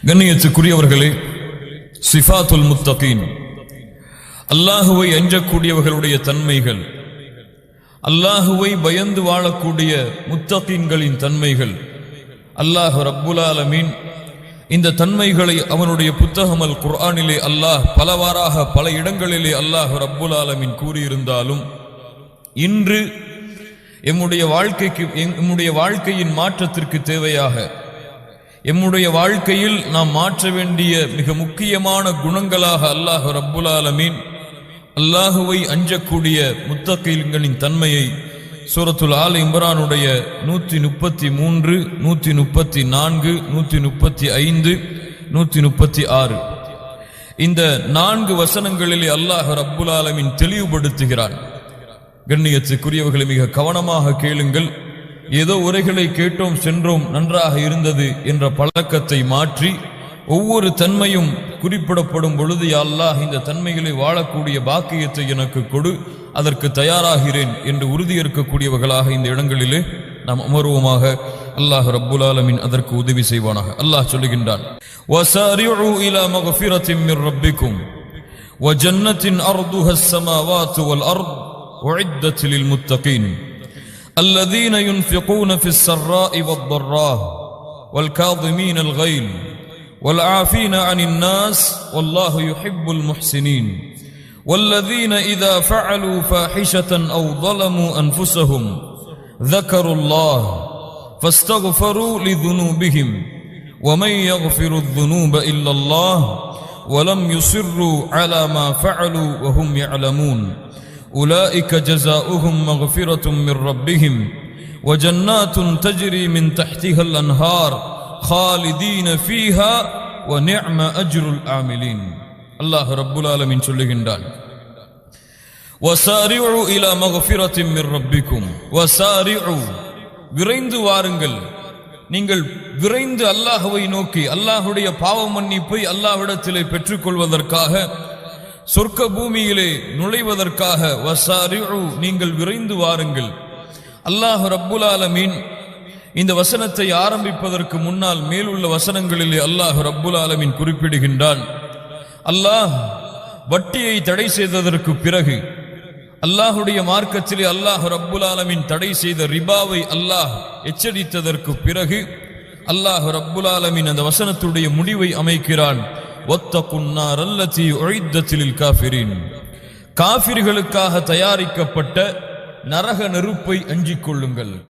கண்ணியத்துக்குரியவர்களே, சிஃபாத்துல் முத்தகீன், அல்லாஹுவை அஞ்சக்கூடியவர்களுடைய தன்மைகள், அல்லாஹுவை பயந்து வாழக்கூடிய முத்தகீன்களின் தன்மைகள். அல்லாஹ் ரப்புல் ஆலமீன் இந்த தன்மைகளை அவனுடைய புத்தகம் அல் குர்ஆனிலே அல்லாஹ் பலவாறாக பல இடங்களிலே அல்லாஹ் ரப்புல் ஆலமீன் கூறியிருந்தாலும், இன்று எம்முடைய வாழ்க்கையின் மாற்றத்திற்கு தேவையாக எம்முடைய வாழ்க்கையில் நாம் மாற்ற வேண்டிய மிக முக்கியமான குணங்களாக அல்லாஹ் ரப்புல் ஆலமீன் அல்லாஹுவை அஞ்சக்கூடிய முத்தகீன்களின் தன்மையை சூரத்துல் ஆல் இம்ரானுடைய 133, 134, 135, 136 இந்த 4 வசனங்களிலே அல்லாஹ் ரப்புல் ஆலமீன் தெளிவுபடுத்துகிறான். கண்ணியத்துக்குரியவர்களை மிக கவனமாக கேளுங்கள். ஏதோ உரைகளை கேட்டோம் சென்றோம் நன்றாக இருந்தது என்ற பழக்கத்தை மாற்றி ஒவ்வொரு தன்மையும் குறிப்பிடப்படும் பொழுது, யா அல்லாஹ் இந்த தன்மைகளை வாழக்கூடிய பாக்கியத்தை எனக்கு கொடு, அதற்கு தயாராகிறேன் என்று உறுதியேற்கக்கூடியவர்களாக இந்த இடங்களிலே நாம் அமர்வோமாக. அல்லாஹ் ரப்புல் ஆலமீன் அதற்கு உதவி செய்வானாக. அல்லாஹ் சொல்லுகின்றான், வஸாரிஉ இலா மக்ஃபிரத்தின் மிர் ரப்பிக்கும் வ ஜன்னத்தின் அர்துஹா ஸ்-ஸமாவாத்து வல் அர்த் உஇத்தத் லில் முத்தகீன் الذين ينفقون في السراء والضراء والكاظمين الغيظ والعافين عن الناس والله يحب المحسنين والذين إذا فعلوا فاحشة أو ظلموا أنفسهم ذكروا الله فاستغفروا لذنوبهم ومن يغفر الذنوب إلا الله ولم يصروا على ما فعلوا وهم يعلمون أولئك جزاؤهم مغفرة من ربهم وجنات تجري من تحتها الأنهار خالدين فيها ونعم أجر العاملين. الله رب العالمين சொல்லுகின்றான், وسارعوا إلى مغفرة من ربكم وسارعوا விரைந்து வாருங்கள். நீங்கள் விரைந்து அல்லாஹ்வை நோக்கி அல்லாஹ்வுடைய பாவ மன்னிப்பை அல்லாஹ்விடத்திலே பெற்றுக்கொள்வதற்காக, சொர்க்க பூமியிலே நுழைவதற்காக வஸாரிஉ நீங்கள் விரைந்து வாருங்கள். அல்லாஹ் ரப்புல் ஆலமீன் இந்த வசனத்தை ஆரம்பிப்பதற்கு முன்னால் மேலுள்ள வசனங்களிலே அல்லாஹ் ரப்புல் ஆலமீன் குறிப்பிடுகின்றான், அல்லாஹ் வட்டியை தடை செய்ததற்கு பிறகு, அல்லாஹுடைய மார்க்கத்திலே அல்லாஹ் ரப்புல் ஆலமீன் தடை செய்த ரிபாவை அல்லாஹ் எச்சரித்ததற்கு பிறகு அல்லாஹ் ரப்புல் ஆலமீன் அந்த வசனத்துடைய முடிவை அமைக்கிறான், வத்தகுன் நார் அல்லதி உஇத்தத் லில் காஃபிரீன், காஃபிர்களுக்காக தயாரிக்கப்பட்ட நரக நெருப்பை அஞ்சிக் கொள்ளுங்கள்.